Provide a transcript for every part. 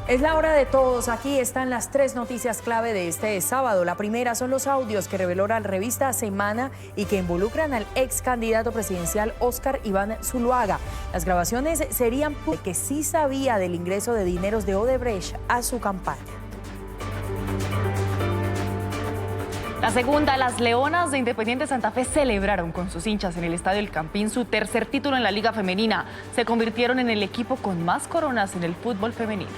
Es la hora de todos. Aquí están las tres noticias clave de este sábado. La primera son los audios que reveló la revista Semana y que involucran al ex candidato presidencial Óscar Iván Zuluaga. Las grabaciones serían de que sí sabía del ingreso de dineros de Odebrecht a su campaña. La segunda, las Leonas de Independiente Santa Fe celebraron con sus hinchas en el Estadio El Campín su tercer título en la Liga Femenina. Se convirtieron en el equipo con más coronas en el fútbol femenino.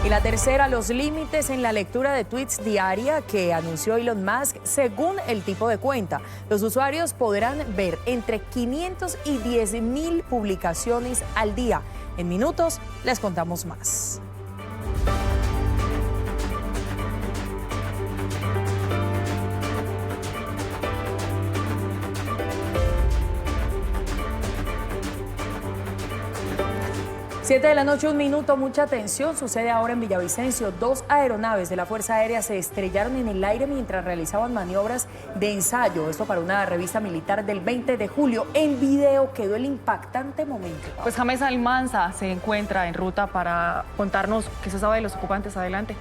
Y la tercera, los límites en la lectura de tweets diaria que anunció Elon Musk según el tipo de cuenta. Los usuarios podrán ver entre 500 y 10.000 publicaciones al día. En minutos les contamos más. Siete de la noche, 1 minuto, mucha atención. Sucede ahora en Villavicencio. 2 aeronaves de la Fuerza Aérea se estrellaron en el aire mientras realizaban maniobras de ensayo. Esto para una revista militar del 20 de julio. En video quedó el impactante momento. Pues James Almanza se encuentra en ruta para contarnos qué se sabe de los ocupantes. Adelante.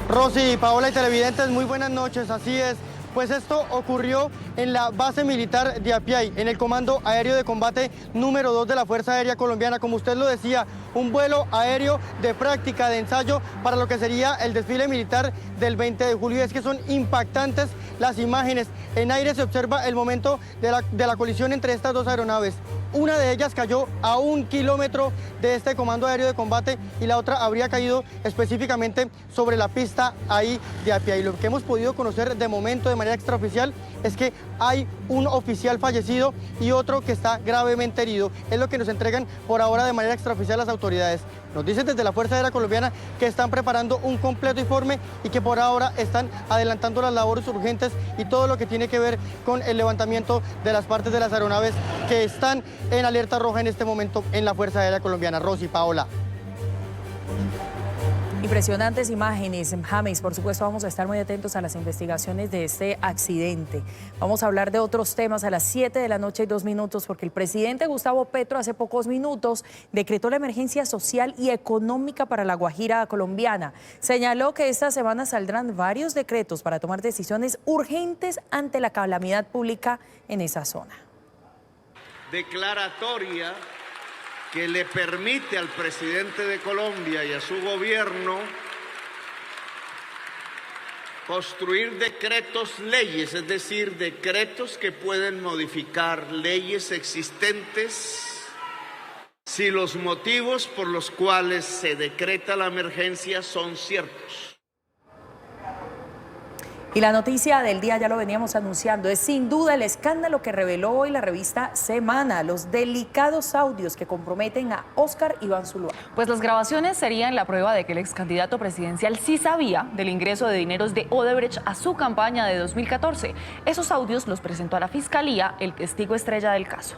Rosy, Paola y televidentes, muy buenas noches. Así es. Pues esto ocurrió en la base militar de Apiay, en el Comando Aéreo de Combate número 2 de la Fuerza Aérea Colombiana. Como usted lo decía, un vuelo aéreo de práctica, de ensayo, para lo que sería el desfile militar del 20 de julio. Es que son impactantes las imágenes. En aire se observa el momento de la colisión entre estas dos aeronaves. Una de ellas cayó a 1 kilómetro de este Comando Aéreo de Combate y la otra habría caído específicamente sobre la pista ahí de Apiay. Lo que hemos podido conocer de momento de manera extraoficial es que hay un oficial fallecido y otro que está gravemente herido. Es lo que nos entregan por ahora de manera extraoficial las autoridades. Nos dicen desde la Fuerza Aérea Colombiana que están preparando un completo informe y que por ahora están adelantando las labores urgentes y todo lo que tiene que ver con el levantamiento de las partes de las aeronaves que están en alerta roja en este momento en la Fuerza Aérea Colombiana. Rosy, Paola. Impresionantes imágenes, James. Por supuesto, vamos a estar muy atentos a las investigaciones de este accidente. Vamos a hablar de otros temas a las 7 de la noche y 2 minutos, porque el presidente Gustavo Petro hace pocos minutos decretó la emergencia social y económica para la Guajira colombiana. Señaló que esta semana saldrán varios decretos para tomar decisiones urgentes ante la calamidad pública en esa zona. Declaratoria que le permite al presidente de Colombia y a su gobierno construir decretos leyes, es decir, decretos que pueden modificar leyes existentes si los motivos por los cuales se decreta la emergencia son ciertos. Y la noticia del día, ya lo veníamos anunciando, es sin duda el escándalo que reveló hoy la revista Semana, los delicados audios que comprometen a Óscar Iván Zuluaga. Pues las grabaciones serían la prueba de que el ex candidato presidencial sí sabía del ingreso de dineros de Odebrecht a su campaña de 2014. Esos audios los presentó a la Fiscalía el testigo estrella del caso.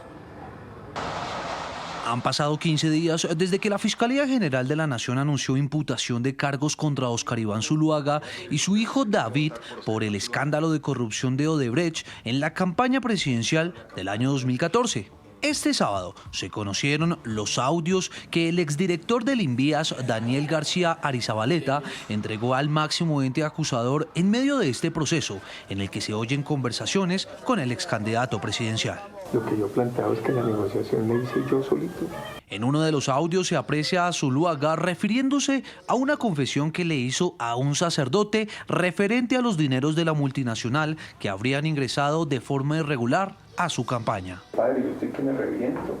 Han pasado 15 días desde que la Fiscalía General de la Nación anunció imputación de cargos contra Óscar Iván Zuluaga y su hijo David por el escándalo de corrupción de Odebrecht en la campaña presidencial del año 2014. Este sábado se conocieron los audios que el exdirector del Invías, Daniel García Arizabaleta, entregó al máximo ente acusador en medio de este proceso, en el que se oyen conversaciones con el excandidato presidencial. Lo que yo planteaba es que la negociación la hice yo solito. En uno de los audios se aprecia a Zuluaga refiriéndose a una confesión que le hizo a un sacerdote referente a los dineros de la multinacional que habrían ingresado de forma irregular a su campaña. Padre, yo estoy que me reviento.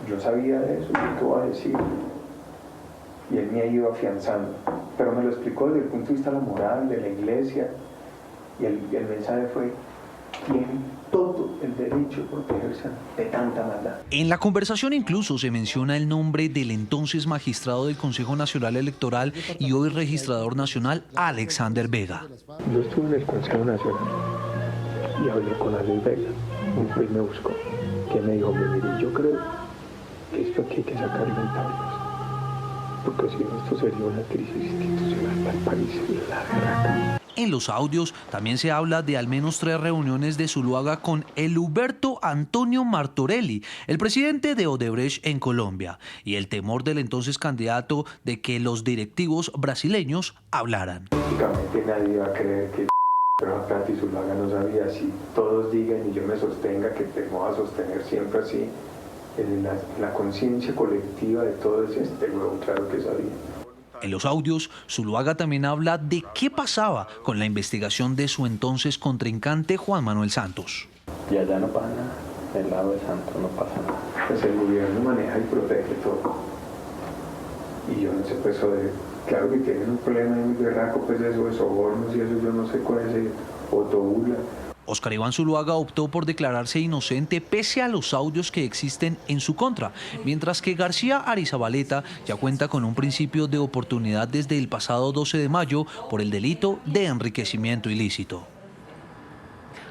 Yo sabía de eso, ¿yo qué voy a decir? Y él me ha ido afianzando. Pero me lo explicó desde el punto de vista de la moral, de la iglesia. Y el mensaje fue: tienen todo el derecho de protegerse de tanta maldad. En la conversación incluso se menciona el nombre del entonces magistrado del Consejo Nacional Electoral y hoy registrador nacional, Alexander Vega. Yo estuve en el Consejo Nacional y hablé con Alex Vega. Un juez me buscó, que me dijo: mire, yo creo que esto aquí hay que sacarlo en tablas, porque si no, esto sería una crisis institucional para el país y la guerra. En los audios también se habla de al menos 3 reuniones de Zuluaga con Eluberto Antonio Martorelli, el presidente de Odebrecht en Colombia, y el temor del entonces candidato de que los directivos brasileños hablaran. Prácticamente nadie va a creer que pero Patti Zuluaga no sabía. Si todos digan y yo me sostenga que te voy a sostener siempre así, en la conciencia colectiva de todos claro que sabía. En los audios, Zuluaga también habla de qué pasaba con la investigación de su entonces contrincante Juan Manuel Santos. Y allá no pasa nada, del lado de Santos no pasa nada. Pues el gobierno maneja y protege todo. Y yo no sé, pues, claro que tienen un problema muy berraco, pues eso de sobornos y eso, yo no sé cuál es el autobula. Óscar Iván Zuluaga optó por declararse inocente pese a los audios que existen en su contra, mientras que García Arizabaleta ya cuenta con un principio de oportunidad desde el pasado 12 de mayo por el delito de enriquecimiento ilícito.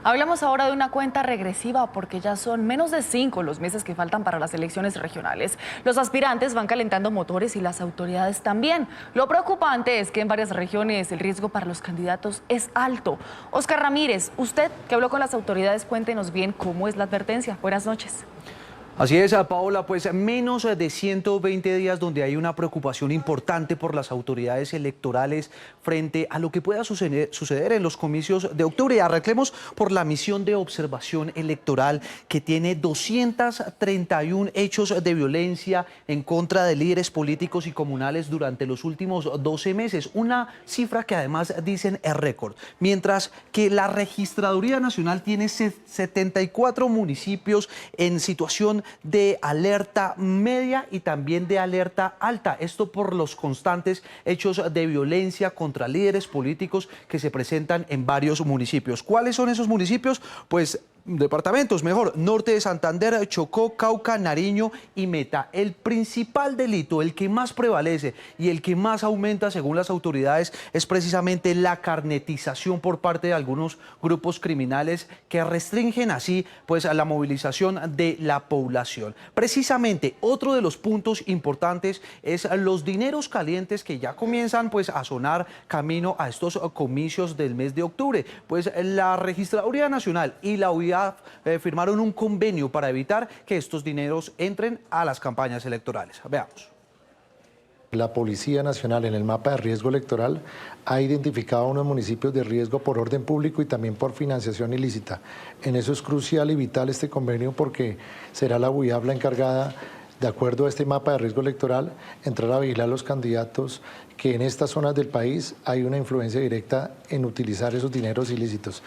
Hablamos ahora de una cuenta regresiva porque ya son menos de 5 los meses que faltan para las elecciones regionales. Los aspirantes van calentando motores y las autoridades también. Lo preocupante es que en varias regiones el riesgo para los candidatos es alto. Óscar Ramírez, usted que habló con las autoridades, cuéntenos bien cómo es la advertencia. Buenas noches. Así es, Paola, pues menos de 120 días donde hay una preocupación importante por las autoridades electorales frente a lo que pueda suceder en los comicios de octubre. Arranquemos por la misión de observación electoral que tiene 231 hechos de violencia en contra de líderes políticos y comunales durante los últimos 12 meses. Una cifra que además dicen es récord. Mientras que la Registraduría Nacional tiene 74 municipios en situación de alerta media y también de alerta alta. Esto por los constantes hechos de violencia contra líderes políticos que se presentan en varios municipios. ¿Cuáles son esos municipios? Pues departamentos, mejor, norte de Santander, Chocó, Cauca, Nariño y Meta. El principal delito, el que más prevalece y el que más aumenta según las autoridades es precisamente la carnetización por parte de algunos grupos criminales que restringen así pues a la movilización de la población. Precisamente otro de los puntos importantes es los dineros calientes que ya comienzan pues a sonar camino a estos comicios del mes de octubre. Pues la Registraduría Nacional y la UIAF firmaron un convenio para evitar que estos dineros entren a las campañas electorales. Veamos. La Policía Nacional en el mapa de riesgo electoral ha identificado unos municipios de riesgo por orden público y también por financiación ilícita. En eso es crucial y vital este convenio porque será la UIAF la encargada, de acuerdo a este mapa de riesgo electoral, entrar a vigilar los candidatos que en estas zonas del país hay una influencia directa en utilizar esos dineros ilícitos.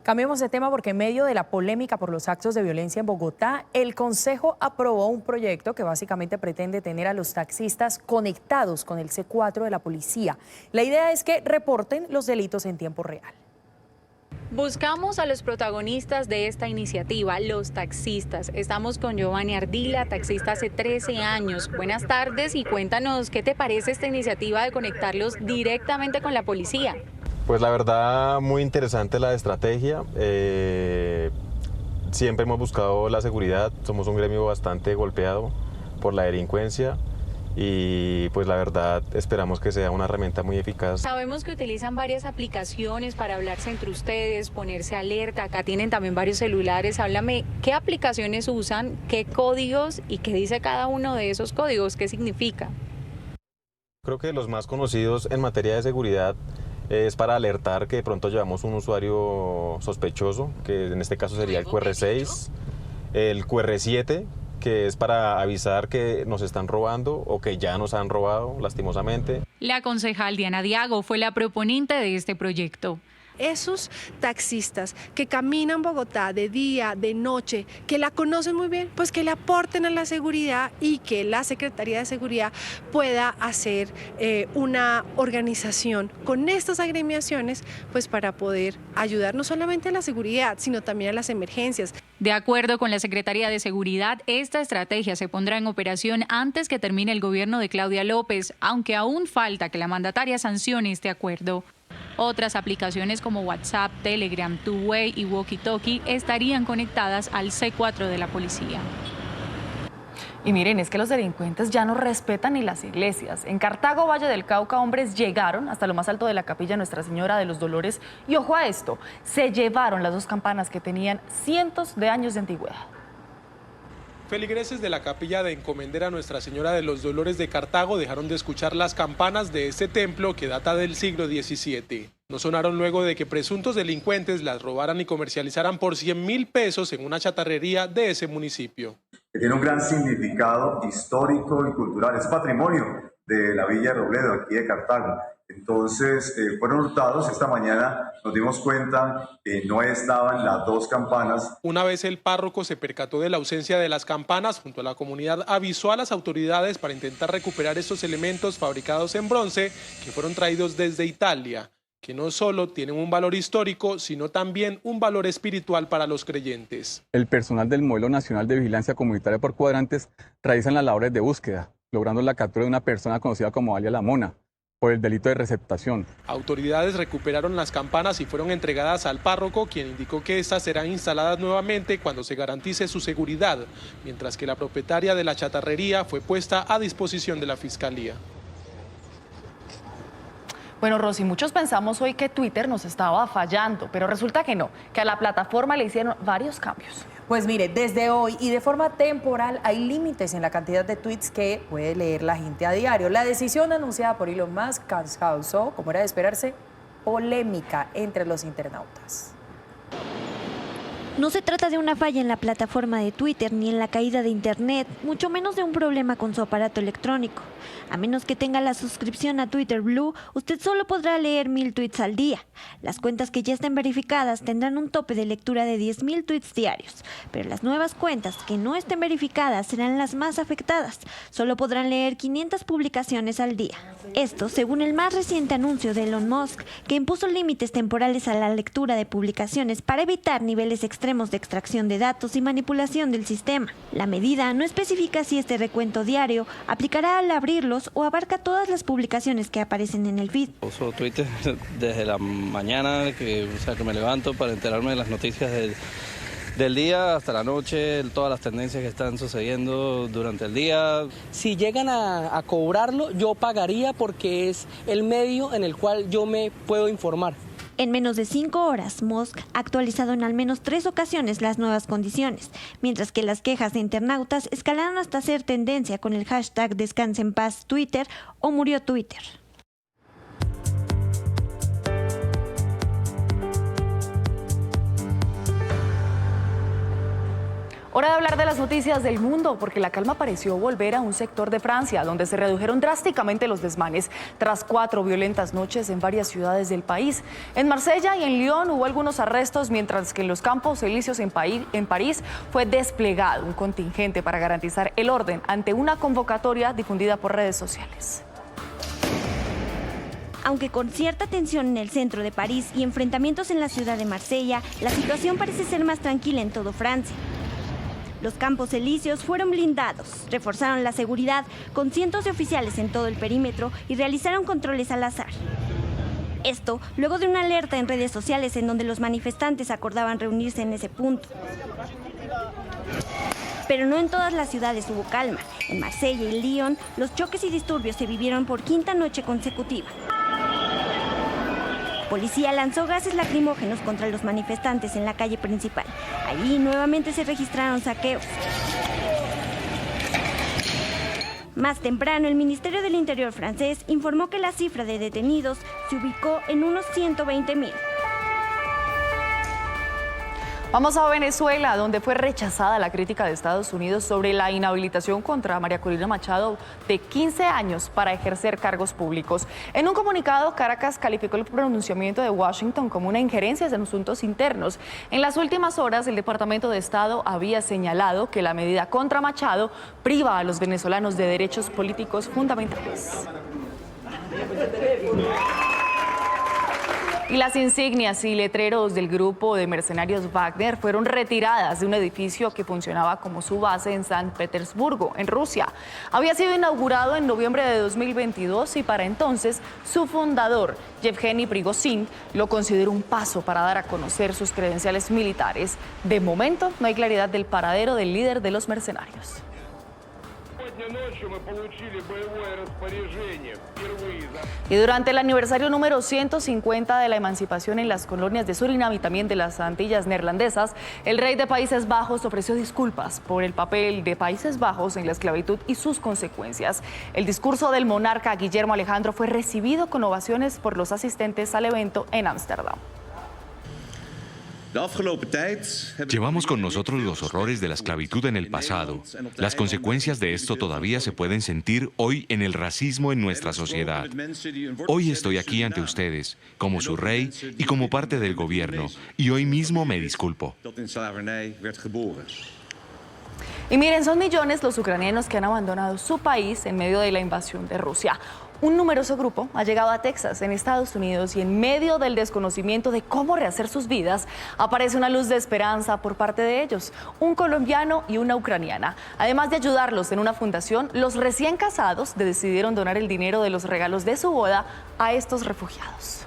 Cambiemos de tema porque en medio de la polémica por los actos de violencia en Bogotá, el Consejo aprobó un proyecto que básicamente pretende tener a los taxistas conectados con el C4 de la policía. La idea es que reporten los delitos en tiempo real. Buscamos a los protagonistas de esta iniciativa, los taxistas. Estamos con Giovanni Ardila, taxista hace 13 años. Buenas tardes y cuéntanos qué te parece esta iniciativa de conectarlos directamente con la policía. Pues la verdad, muy interesante la estrategia. Siempre hemos buscado la seguridad, somos un gremio bastante golpeado por la delincuencia y pues la verdad esperamos que sea una herramienta muy eficaz. Sabemos que utilizan varias aplicaciones para hablarse entre ustedes, ponerse alerta, acá tienen también varios celulares. Háblame, ¿qué aplicaciones usan, qué códigos y qué dice cada uno de esos códigos, qué significa? Creo que los más conocidos en materia de seguridad es para alertar que de pronto llevamos un usuario sospechoso, que en este caso sería el QR6, el QR7, que es para avisar que nos están robando o que ya nos han robado, lastimosamente. La concejal Diana Diago fue la proponente de este proyecto. Esos taxistas que caminan Bogotá de día, de noche, que la conocen muy bien, pues que le aporten a la seguridad y que la Secretaría de Seguridad pueda hacer una organización con estas agremiaciones pues para poder ayudar no solamente a la seguridad, sino también a las emergencias. De acuerdo con la Secretaría de Seguridad, esta estrategia se pondrá en operación antes que termine el gobierno de Claudia López, aunque aún falta que la mandataria sancione este acuerdo. Otras aplicaciones como WhatsApp, Telegram, Two Way y Walkie Talkie estarían conectadas al C4 de la policía. Y miren, es que los delincuentes ya no respetan ni las iglesias. En Cartago, Valle del Cauca, hombres llegaron hasta lo más alto de la capilla Nuestra Señora de los Dolores y, ojo a esto, se llevaron las 2 campanas que tenían cientos de años de antigüedad. Feligreses de la capilla de Encomendera Nuestra Señora de los Dolores de Cartago dejaron de escuchar las campanas de este templo que data del siglo XVII. No sonaron luego de que presuntos delincuentes las robaran y comercializaran por 100.000 pesos en una chatarrería de ese municipio. Tiene un gran significado histórico y cultural, es patrimonio de la Villa de Robledo, aquí de Cartago. Entonces fueron hurtados. Esta mañana nos dimos cuenta que no estaban las 2 campanas. Una vez el párroco se percató de la ausencia de las campanas, junto a la comunidad avisó a las autoridades para intentar recuperar estos elementos fabricados en bronce que fueron traídos desde Italia, que no solo tienen un valor histórico, sino también un valor espiritual para los creyentes. El personal del Modelo Nacional de Vigilancia Comunitaria por Cuadrantes realizan las labores de búsqueda, logrando la captura de una persona conocida como Alia La Mona, por el delito de receptación. Autoridades recuperaron las campanas y fueron entregadas al párroco, quien indicó que estas serán instaladas nuevamente cuando se garantice su seguridad, mientras que la propietaria de la chatarrería fue puesta a disposición de la Fiscalía. Bueno, Rosy, muchos pensamos hoy que Twitter nos estaba fallando, pero resulta que no, que a la plataforma le hicieron varios cambios. Pues mire, desde hoy y de forma temporal hay límites en la cantidad de tweets que puede leer la gente a diario. La decisión anunciada por Elon Musk causó, como era de esperarse, polémica entre los internautas. No se trata de una falla en la plataforma de Twitter ni en la caída de Internet, mucho menos de un problema con su aparato electrónico. A menos que tenga la suscripción a Twitter Blue, usted solo podrá leer 1000 tweets al día. Las cuentas que ya estén verificadas tendrán un tope de lectura de 10.000 tweets diarios, pero las nuevas cuentas que no estén verificadas serán las más afectadas. Solo podrán leer 500 publicaciones al día. Esto según el más reciente anuncio de Elon Musk, que impuso límites temporales a la lectura de publicaciones para evitar niveles extremos de extracción de datos y manipulación del sistema. La medida no especifica si este recuento diario aplicará al abrirlos o abarca todas las publicaciones que aparecen en el feed. Uso Twitter desde la mañana que me levanto para enterarme de las noticias del día hasta la noche, todas las tendencias que están sucediendo durante el día. Si llegan a cobrarlo, yo pagaría porque es el medio en el cual yo me puedo informar. En menos de 5 horas, Musk ha actualizado en al menos 3 ocasiones las nuevas condiciones, mientras que las quejas de internautas escalaron hasta ser tendencia con el hashtag Descanse en paz Twitter o Murió Twitter. Hora de hablar de las noticias del mundo, porque la calma pareció volver a un sector de Francia, donde se redujeron drásticamente los desmanes tras 4 violentas noches en varias ciudades del país. En Marsella y en Lyon hubo algunos arrestos, mientras que en los Campos Elíseos en París fue desplegado un contingente para garantizar el orden ante una convocatoria difundida por redes sociales. Aunque con cierta tensión en el centro de París y enfrentamientos en la ciudad de Marsella, la situación parece ser más tranquila en todo Francia. Los Campos Elíseos fueron blindados, reforzaron la seguridad con cientos de oficiales en todo el perímetro y realizaron controles al azar. Esto luego de una alerta en redes sociales en donde los manifestantes acordaban reunirse en ese punto. Pero no en todas las ciudades hubo calma. En Marsella y Lyon, los choques y disturbios se vivieron por 5ª noche consecutiva. Policía lanzó gases lacrimógenos contra los manifestantes en la calle principal. Allí nuevamente se registraron saqueos. Más temprano, el Ministerio del Interior francés informó que la cifra de detenidos se ubicó en unos 120.000. Vamos a Venezuela, donde fue rechazada la crítica de Estados Unidos sobre la inhabilitación contra María Corina Machado de 15 años para ejercer cargos públicos. En un comunicado, Caracas calificó el pronunciamiento de Washington como una injerencia en asuntos internos. En las últimas horas, el Departamento de Estado había señalado que la medida contra Machado priva a los venezolanos de derechos políticos fundamentales. Y las insignias y letreros del grupo de mercenarios Wagner fueron retiradas de un edificio que funcionaba como su base en San Petersburgo, en Rusia. Había sido inaugurado en noviembre de 2022 y para entonces su fundador, Yevgeny Prigozhin, lo consideró un paso para dar a conocer sus credenciales militares. De momento no hay claridad del paradero del líder de los mercenarios. Y durante el aniversario número 150 de la emancipación en las colonias de Surinam y también de las Antillas neerlandesas, el rey de Países Bajos ofreció disculpas por el papel de Países Bajos en la esclavitud y sus consecuencias. El discurso del monarca Guillermo Alejandro fue recibido con ovaciones por los asistentes al evento en Ámsterdam. Llevamos con nosotros los horrores de la esclavitud en el pasado. Las consecuencias de esto todavía se pueden sentir hoy en el racismo en nuestra sociedad. Hoy estoy aquí ante ustedes, como su rey y como parte del gobierno, y hoy mismo me disculpo. Y miren, son millones los ucranianos que han abandonado su país en medio de la invasión de Rusia. Un numeroso grupo ha llegado a Texas, en Estados Unidos, y en medio del desconocimiento de cómo rehacer sus vidas, aparece una luz de esperanza por parte de ellos, un colombiano y una ucraniana. Además de ayudarlos en una fundación, los recién casados decidieron donar el dinero de los regalos de su boda a estos refugiados.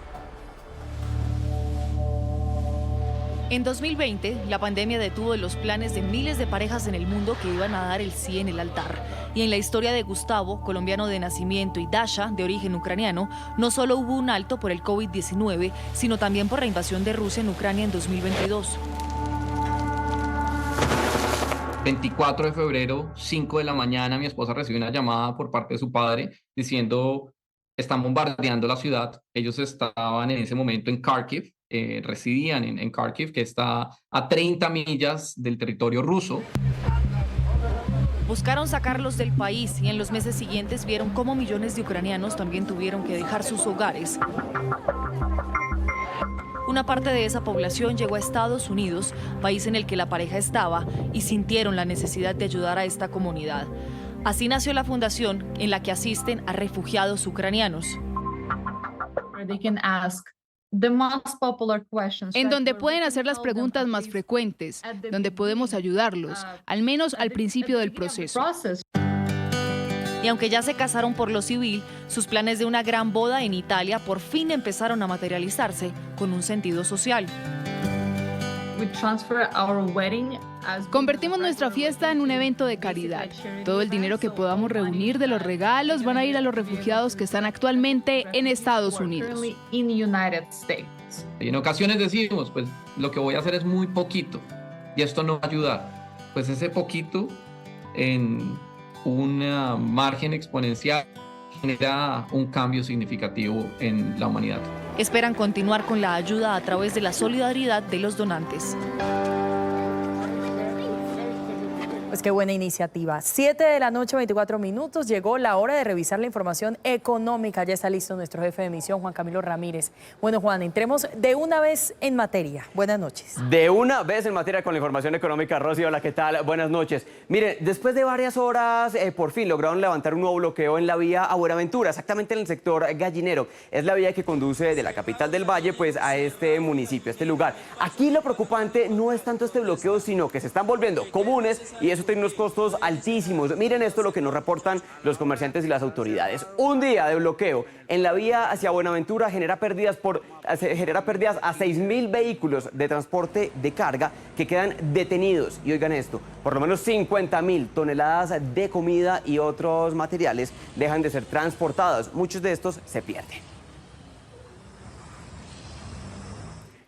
En 2020, la pandemia detuvo los planes de miles de parejas en el mundo que iban a dar el sí en el altar. Y en la historia de Gustavo, colombiano de nacimiento, y Dasha, de origen ucraniano, no solo hubo un alto por el COVID-19, sino también por la invasión de Rusia en Ucrania en 2022. 24 de febrero, 5 de la mañana, mi esposa recibe una llamada por parte de su padre diciendo: están bombardeando la ciudad. Ellos estaban en ese momento en Kharkiv. Residían en Kharkiv, que está a 30 millas del territorio ruso. Buscaron sacarlos del país y en los meses siguientes vieron cómo millones de ucranianos también tuvieron que dejar sus hogares. Una parte de esa población llegó a Estados Unidos, país en el que la pareja estaba, y sintieron la necesidad de ayudar a esta comunidad. Así nació la fundación en la que asisten a refugiados ucranianos. En donde pueden hacer las preguntas más frecuentes, donde podemos ayudarlos, al menos al principio del proceso. Y aunque ya se casaron por lo civil, sus planes de una gran boda en Italia por fin empezaron a materializarse con un sentido social. Convertimos nuestra fiesta en un evento de caridad. Todo el dinero que podamos reunir de los regalos van a ir a los refugiados que están actualmente en Estados Unidos. Y en ocasiones decimos, pues lo que voy a hacer es muy poquito y esto no va a ayudar. Pues ese poquito en una margen exponencial genera un cambio significativo en la humanidad. Esperan continuar con la ayuda a través de la solidaridad de los donantes. Pues qué buena iniciativa. 7 de la noche, 24 minutos. Llegó la hora de revisar la información económica. Ya está listo nuestro jefe de emisión, Juan Camilo Ramírez. Bueno, Juan, entremos de una vez en materia. Buenas noches. De una vez en materia con la información económica. Rosy, hola, ¿qué tal? Buenas noches. Mire, después de varias horas, por fin lograron levantar un nuevo bloqueo en la vía a Buenaventura, exactamente en el sector Gallinero. Es la vía que conduce de la capital del Valle, pues, a este municipio, a este lugar. Aquí lo preocupante no es tanto este bloqueo, sino que se están volviendo comunes y eso tiene unos costos altísimos. Miren esto lo que nos reportan los comerciantes y las autoridades. Un día de bloqueo en la vía hacia Buenaventura genera pérdidas a 6.000 vehículos de transporte de carga que quedan detenidos. Y oigan esto, por lo menos 50.000 toneladas de comida y otros materiales dejan de ser transportados. Muchos de estos se pierden.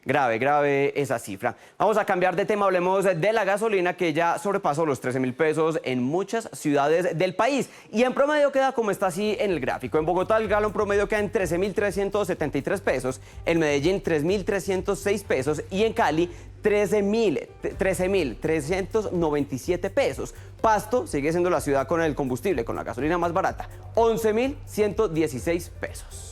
Grave esa cifra. Vamos a cambiar de tema, hablemos de la gasolina que ya sobrepasó los 13.000 pesos en muchas ciudades del país y en promedio queda como está así en el gráfico. En Bogotá el galón promedio queda en 13.373 pesos, en Medellín 3.306 pesos y en Cali 13.397 pesos. Pasto sigue siendo la ciudad con el combustible, con la gasolina más barata, 11.116 pesos.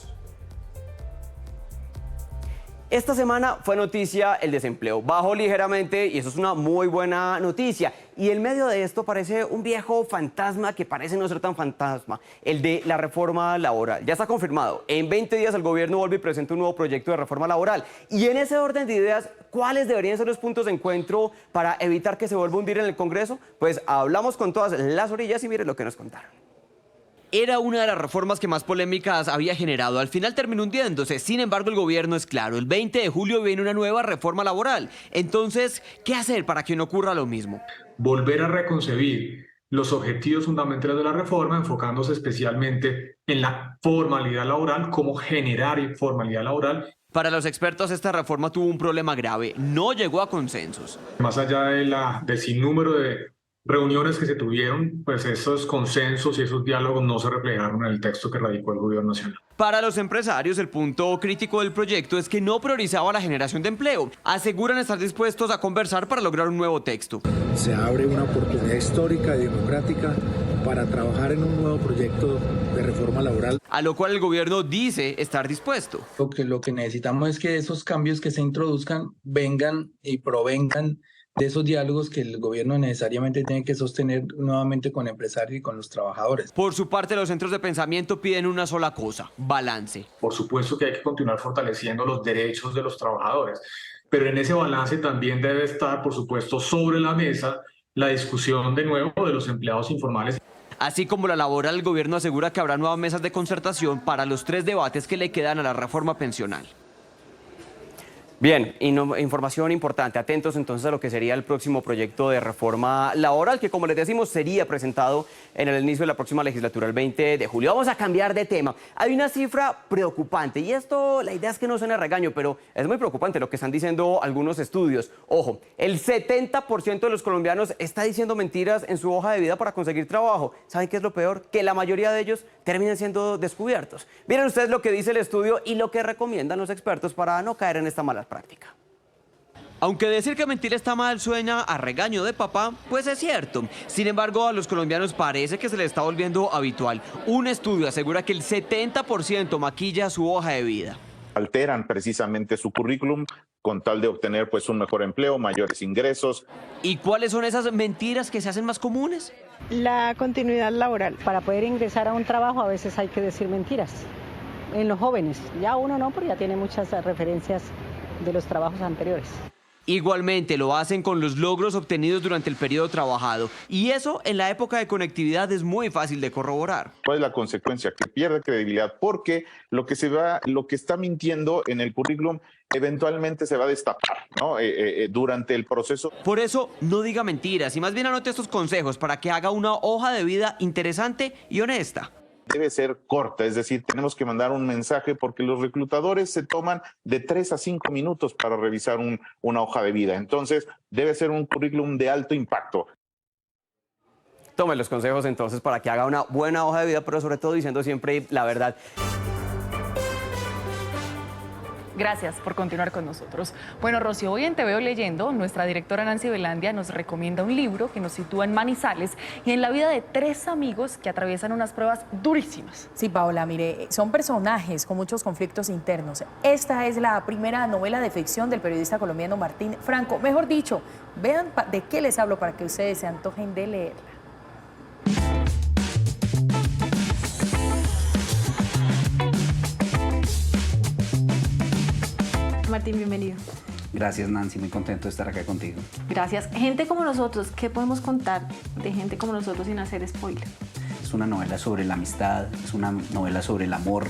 Esta semana fue noticia el desempleo. Bajó ligeramente y eso es una muy buena noticia. Y en medio de esto aparece un viejo fantasma que parece no ser tan fantasma, el de la reforma laboral. Ya está confirmado. En 20 días el gobierno vuelve y presenta un nuevo proyecto de reforma laboral. Y en ese orden de ideas, ¿cuáles deberían ser los puntos de encuentro para evitar que se vuelva a hundir en el Congreso? Pues hablamos con todas las orillas y miren lo que nos contaron. Era una de las reformas que más polémicas había generado. Al final terminó hundiéndose. Sin embargo, el gobierno es claro. El 20 de julio viene una nueva reforma laboral. Entonces, ¿qué hacer para que no ocurra lo mismo? Volver a reconcebir los objetivos fundamentales de la reforma, enfocándose especialmente en la formalidad laboral, cómo generar formalidad laboral. Para los expertos, esta reforma tuvo un problema grave, no llegó a consensos. Más allá del sinnúmero de reuniones que se tuvieron, pues esos consensos y esos diálogos no se reflejaron en el texto que radicó el gobierno nacional. Para los empresarios, el punto crítico del proyecto es que no priorizaba la generación de empleo. Aseguran estar dispuestos a conversar para lograr un nuevo texto. Se abre una oportunidad histórica y democrática para trabajar en un nuevo proyecto de reforma laboral. A lo cual el gobierno dice estar dispuesto. Lo que necesitamos es que esos cambios que se introduzcan vengan y provengan de esos diálogos que el gobierno necesariamente tiene que sostener nuevamente con empresarios y con los trabajadores. Por su parte, los centros de pensamiento piden una sola cosa: balance. Por supuesto que hay que continuar fortaleciendo los derechos de los trabajadores, pero en ese balance también debe estar, por supuesto, sobre la mesa la discusión de nuevo de los empleados informales. Así como la laboral, el gobierno asegura que habrá nuevas mesas de concertación para los 3 debates que le quedan a la reforma pensional. Bien, información importante. Atentos entonces a lo que sería el próximo proyecto de reforma laboral, que como les decimos sería presentado en el inicio de la próxima legislatura, el 20 de julio. Vamos a cambiar de tema. Hay una cifra preocupante y esto, la idea es que no suene a regaño, pero es muy preocupante lo que están diciendo algunos estudios. Ojo, el 70% de los colombianos está diciendo mentiras en su hoja de vida para conseguir trabajo. ¿Saben qué es lo peor? Que la mayoría de ellos terminan siendo descubiertos. Miren ustedes lo que dice el estudio y lo que recomiendan los expertos para no caer en esta mala práctica. Aunque decir que mentir está mal suena a regaño de papá, pues es cierto. Sin embargo, a los colombianos parece que se les está volviendo habitual. Un estudio asegura que el 70% maquilla su hoja de vida. Alteran precisamente su currículum con tal de obtener pues un mejor empleo, mayores ingresos. ¿Y cuáles son esas mentiras que se hacen más comunes? La continuidad laboral. Para poder ingresar a un trabajo a veces hay que decir mentiras. En los jóvenes, ya uno no, porque ya tiene muchas referencias de los trabajos anteriores. Igualmente lo hacen con los logros obtenidos durante el periodo trabajado. Y eso en la época de conectividad es muy fácil de corroborar. ¿Cuál es la consecuencia? Que pierde credibilidad porque lo que está mintiendo en el currículum eventualmente se va a destapar, ¿no? Durante el proceso. Por eso no diga mentiras y más bien anote estos consejos para que haga una hoja de vida interesante y honesta. Debe ser corta, es decir, tenemos que mandar un mensaje porque los reclutadores se toman de 3 a 5 minutos para revisar una hoja de vida. Entonces, debe ser un currículum de alto impacto. Tome los consejos entonces para que haga una buena hoja de vida, pero sobre todo diciendo siempre la verdad. Gracias por continuar con nosotros. Bueno, Rocío, hoy en Te Veo Leyendo, nuestra directora Nancy Velandia nos recomienda un libro que nos sitúa en Manizales y en la vida de 3 amigos que atraviesan unas pruebas durísimas. Sí, Paola, mire, son personajes con muchos conflictos internos. Esta es la primera novela de ficción del periodista colombiano Martín Franco. Mejor dicho, vean de qué les hablo para que ustedes se antojen de leerla. Martín, bienvenido. Gracias, Nancy, muy contento de estar acá contigo. Gracias. Gente como nosotros, ¿qué podemos contar de gente como nosotros sin hacer spoiler? Es una novela sobre la amistad, es una novela sobre el amor.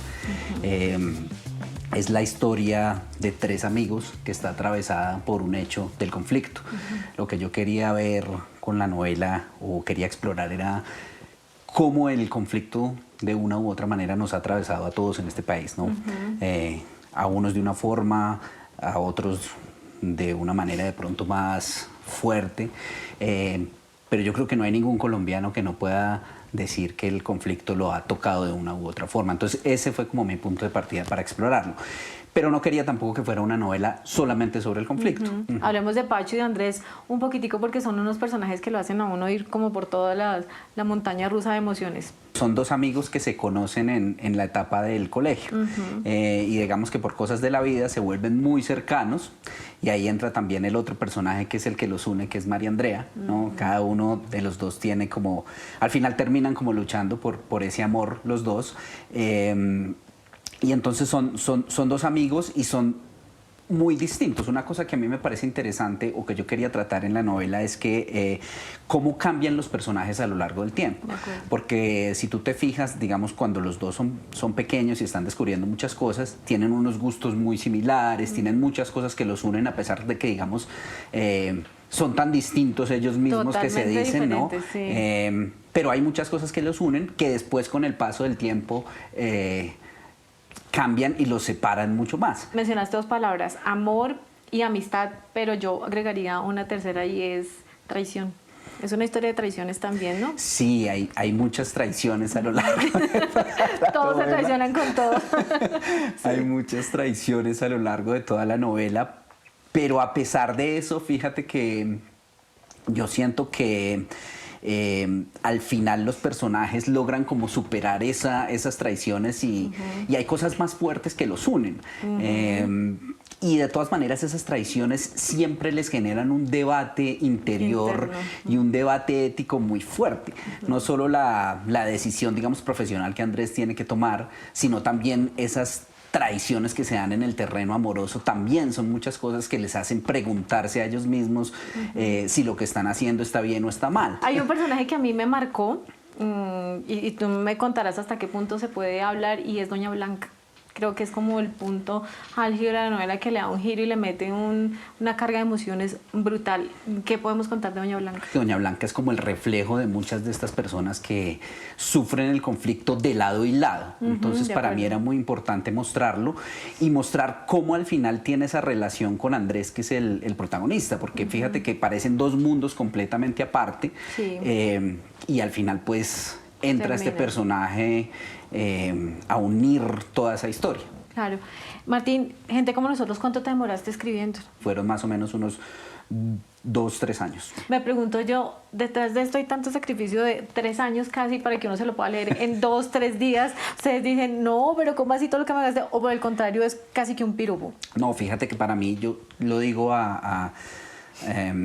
Es la historia de 3 amigos que está atravesada por un hecho del conflicto. Lo que yo quería ver con la novela o quería explorar era cómo el conflicto de una u otra manera nos ha atravesado a todos en este país, ¿no? A unos de una forma, a otros de una manera de pronto más fuerte, pero yo creo que no hay ningún colombiano que no pueda decir que el conflicto lo ha tocado de una u otra forma. Entonces ese fue como mi punto de partida para explorarlo. Pero no quería tampoco que fuera una novela solamente sobre el conflicto. Hablemos de Pacho y de Andrés un poquitico porque son unos personajes que lo hacen a uno ir como por toda la montaña rusa de emociones. Son 2 amigos que se conocen en la etapa del colegio y digamos que por cosas de la vida se vuelven muy cercanos y ahí entra también el otro personaje que es el que los une, que es María Andrea, ¿no? Cada uno de los 2 tiene como, al final terminan como luchando por ese amor los 2. Y entonces son 2 amigos y son muy distintos. Una cosa que a mí me parece interesante o que yo quería tratar en la novela es que cómo cambian los personajes a lo largo del tiempo. Porque si tú te fijas, digamos, cuando los 2 son pequeños y están descubriendo muchas cosas, tienen unos gustos muy similares, tienen muchas cosas que los unen a pesar de que, digamos, son tan distintos ellos mismos que se Totalmente dicen, ¿no? diferentes, sí. Pero hay muchas cosas que los unen que después con el paso del tiempo cambian y los separan mucho más. Mencionaste dos palabras, amor y amistad, pero yo agregaría una tercera y es traición. Es una historia de traiciones también, ¿no? Sí, hay muchas traiciones a lo largo de Todos se traicionan con todos. Hay muchas traiciones a lo largo de toda la novela, pero a pesar de eso, fíjate que yo siento que al final los personajes logran como superar esas traiciones y hay cosas más fuertes que los unen. Y de todas maneras esas traiciones siempre les generan un debate interior y un debate ético muy fuerte. No solo la decisión, digamos, profesional que Andrés tiene que tomar, sino también esas traiciones que se dan en el terreno amoroso. También son muchas cosas que les hacen preguntarse a ellos mismos si lo que están haciendo está bien o está mal. Hay un personaje que a mí me marcó y tú me contarás hasta qué punto se puede hablar y es Doña Blanca. Creo que es como el punto álgido de la novela que le da un giro y le mete una carga de emociones brutal. ¿Qué podemos contar de Doña Blanca? Doña Blanca es como el reflejo de muchas de estas personas que sufren el conflicto de lado y lado. Entonces para mí era muy importante mostrarlo y mostrar cómo al final tiene esa relación con Andrés, que es el protagonista, porque fíjate que parecen dos mundos completamente aparte y al final pues entra este personaje a unir toda esa historia. Claro. Martín, gente como nosotros, ¿cuánto te demoraste escribiendo? Fueron más o menos unos 2-3 años. Me pregunto yo, detrás de esto hay tanto sacrificio de 3 años casi para que uno se lo pueda leer en 2-3 días. Ustedes dicen, no, pero ¿cómo así todo lo que me gasté? O por el contrario, es casi que un piropo. No, fíjate que para mí, yo lo digo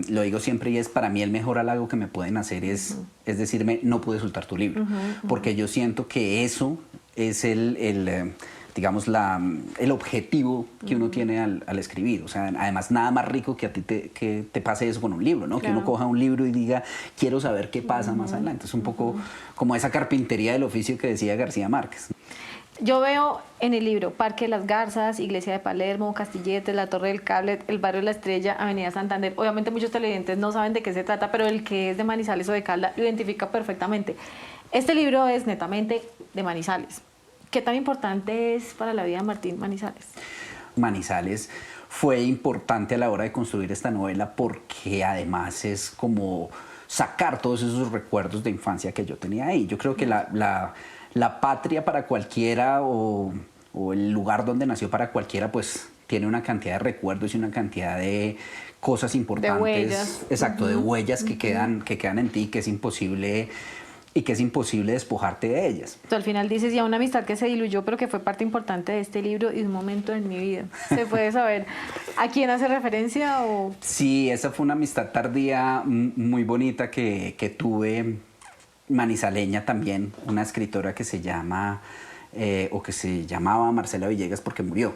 lo digo siempre y es para mí el mejor halago que me pueden hacer es decirme no pude soltar tu libro, porque yo siento que eso es digamos el objetivo que uno tiene al escribir. O sea, además nada más rico que a ti que te pase eso con un libro, ¿no? Claro. Que uno coja un libro y diga quiero saber qué pasa más adelante. Es un poco como esa carpintería del oficio que decía García Márquez. Yo veo en el libro Parque de las Garzas, Iglesia de Palermo, Castilletes, La Torre del Cable, el Barrio de la Estrella, Avenida Santander. Obviamente muchos televidentes no saben de qué se trata, pero el que es de Manizales o de Calda lo identifica perfectamente. Este libro es netamente de Manizales. ¿Qué tan importante es para la vida de Martín Manizales? Manizales fue importante a la hora de construir esta novela porque además es como sacar todos esos recuerdos de infancia que yo tenía ahí. Yo creo que la patria para cualquiera o el lugar donde nació para cualquiera, pues tiene una cantidad de recuerdos y una cantidad de cosas importantes. De huellas. Exacto, de huellas que quedan en ti, que es imposible despojarte de ellas. Tú al final dices, ya una amistad que se diluyó, pero que fue parte importante de este libro y un momento en mi vida. ¿Se puede saber a quién hace referencia? O... Sí, esa fue una amistad tardía muy bonita que tuve, manizaleña también, una escritora que se llama o que se llamaba Marcela Villegas porque murió.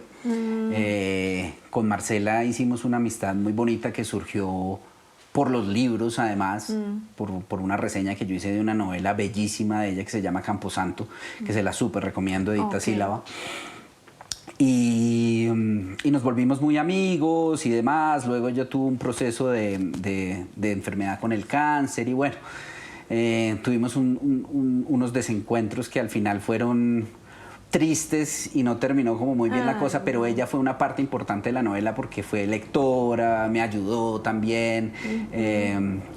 Con Marcela hicimos una amistad muy bonita que surgió por los libros, además, por una reseña que yo hice de una novela bellísima de ella que se llama Camposanto, que se la súper recomiendo, Edita Sílaba. Y nos volvimos muy amigos y demás. Luego yo tuve un proceso de enfermedad con el cáncer y bueno, tuvimos unos desencuentros que al final fueron tristes y no terminó como muy bien la cosa, pero ella fue una parte importante de la novela porque fue lectora, me ayudó también,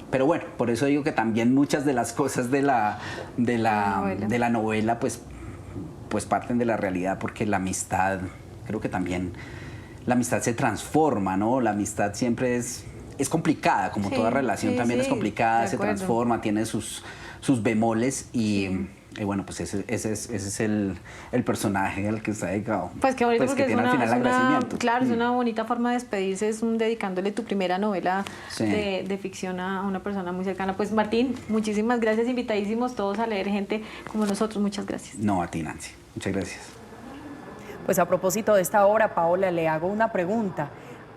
pero bueno, por eso digo que también muchas de las cosas de la novela pues parten de la realidad, porque la amistad, creo que también la amistad se transforma, ¿no? La amistad siempre es complicada, como toda relación también es complicada, se transforma, tiene sus bemoles y bueno, pues ese es el personaje al que está dedicado. Pues qué bonito, porque que tiene al final agradecimiento. Claro, es una bonita forma de despedirse, es dedicándole tu primera novela de ficción a una persona muy cercana. Pues Martín, muchísimas gracias, invitadísimos todos a leer, gente como nosotros, muchas gracias. No, a ti, Nancy, muchas gracias. Pues a propósito de esta obra, Paola, le hago una pregunta.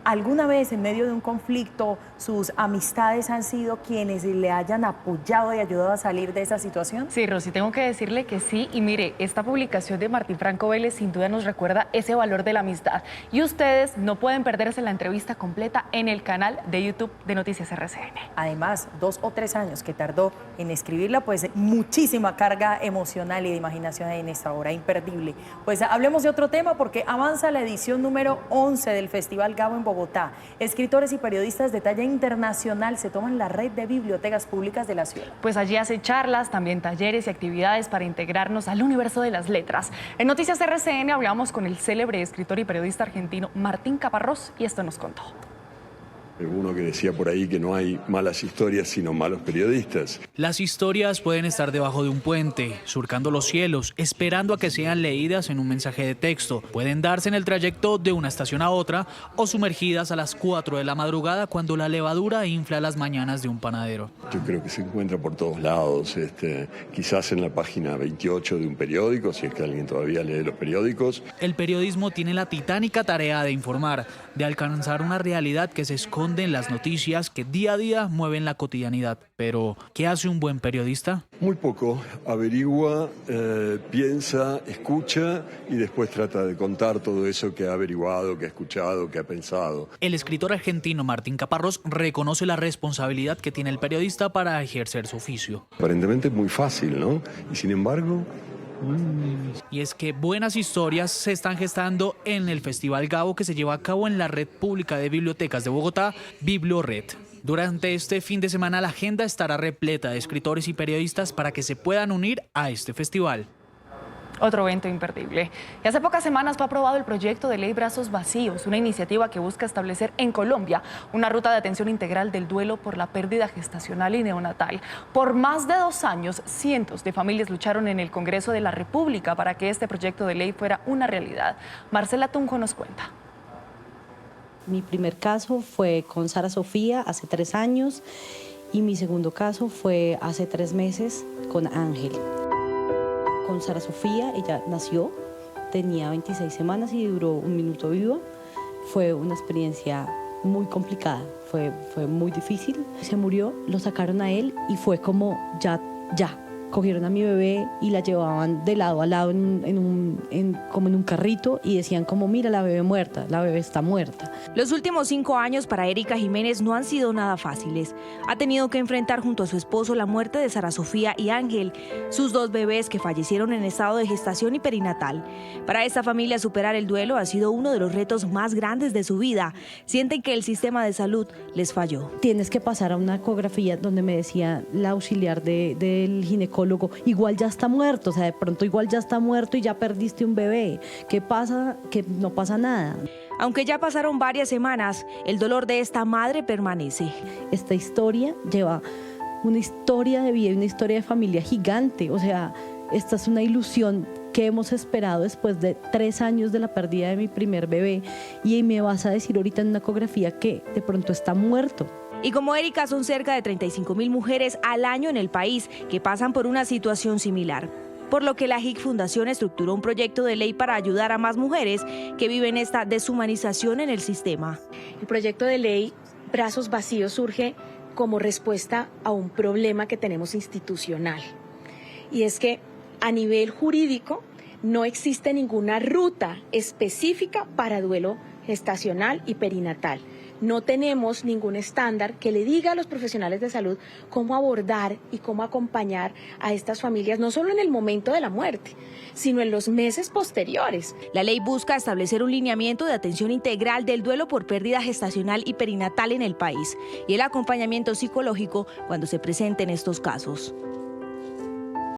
¿Alguna vez en medio de un conflicto sus amistades han sido quienes le hayan apoyado y ayudado a salir de esa situación? Sí, Rosy, tengo que decirle que sí. Y mire, esta publicación de Martín Franco Vélez sin duda nos recuerda ese valor de la amistad. Y ustedes no pueden perderse la entrevista completa en el canal de YouTube de Noticias RCN. Además, 2 o 3 años que tardó en escribirla, pues muchísima carga emocional y de imaginación en esta obra, imperdible. Pues hablemos de otro tema porque avanza la edición número 11 del Festival Gabo en Bogotá. Escritores y periodistas de talla internacional se toman la red de bibliotecas públicas de la ciudad. Pues allí hace charlas, también talleres y actividades para integrarnos al universo de las letras. En Noticias RCN hablamos con el célebre escritor y periodista argentino Martín Caparrós y esto nos contó. Uno que decía por ahí que no hay malas historias sino malos periodistas. Las historias pueden estar debajo de un puente, surcando los cielos, esperando a que sean leídas en un mensaje de texto. Pueden darse en el trayecto de una estación a otra o sumergidas a las 4 de la madrugada cuando la levadura infla las mañanas de un panadero. Yo creo que se encuentra por todos lados, quizás en la página 28 de un periódico, si es que alguien todavía lee los periódicos. El periodismo tiene la titánica tarea de informar, de alcanzar una realidad que se esconde en las noticias que día a día mueven la cotidianidad. Pero, ¿qué hace un buen periodista? Muy poco. Averigua, piensa, escucha y después trata de contar todo eso que ha averiguado, que ha escuchado, que ha pensado. El escritor argentino Martín Caparrós reconoce la responsabilidad que tiene el periodista para ejercer su oficio. Aparentemente es muy fácil, ¿no? Y sin embargo... Y es que buenas historias se están gestando en el Festival Gabo que se lleva a cabo en la Red Pública de Bibliotecas de Bogotá, BiblioRed. Durante este fin de semana la agenda estará repleta de escritores y periodistas para que se puedan unir a este festival. Otro evento imperdible. Y hace pocas semanas fue aprobado el proyecto de ley Brazos Vacíos, una iniciativa que busca establecer en Colombia una ruta de atención integral del duelo por la pérdida gestacional y neonatal. Por más de 2 años, cientos de familias lucharon en el Congreso de la República para que este proyecto de ley fuera una realidad. Marcela Tunjo nos cuenta. Mi primer caso fue con Sara Sofía hace 3 años y mi segundo caso fue hace 3 meses con Ángel. Con Sara Sofía, ella nació, tenía 26 semanas y duró 1 minuto viva. Fue una experiencia muy complicada, fue muy difícil. Se murió, lo sacaron a él y fue como ya. Cogieron a mi bebé y la llevaban de lado a lado como en un carrito y decían como mira la bebé muerta, la bebé está muerta. Los últimos 5 años para Erika Jiménez no han sido nada fáciles. Ha tenido que enfrentar junto a su esposo la muerte de Sara Sofía y Ángel, sus 2 bebés que fallecieron en estado de gestación y perinatal. Para esta familia superar el duelo ha sido uno de los retos más grandes de su vida. Sienten que el sistema de salud les falló. Tienes que pasar a una ecografía donde me decía la auxiliar del ginecólogo, igual ya está muerto, o sea, de pronto igual ya está muerto y ya perdiste un bebé. ¿Qué pasa? Que no pasa nada. Aunque ya pasaron varias semanas, el dolor de esta madre permanece. Esta historia lleva una historia de vida y una historia de familia gigante, o sea, esta es una ilusión que hemos esperado después de 3 años de la pérdida de mi primer bebé y me vas a decir ahorita en una ecografía que de pronto está muerto. Y como Erika, son cerca de 35.000 mujeres al año en el país que pasan por una situación similar. Por lo que la JIC Fundación estructuró un proyecto de ley para ayudar a más mujeres que viven esta deshumanización en el sistema. El proyecto de ley Brazos Vacíos surge como respuesta a un problema que tenemos institucional. Y es que a nivel jurídico no existe ninguna ruta específica para duelo gestacional y perinatal. No tenemos ningún estándar que le diga a los profesionales de salud cómo abordar y cómo acompañar a estas familias, no solo en el momento de la muerte, sino en los meses posteriores. La ley busca establecer un lineamiento de atención integral del duelo por pérdida gestacional y perinatal en el país y el acompañamiento psicológico cuando se presenten estos casos.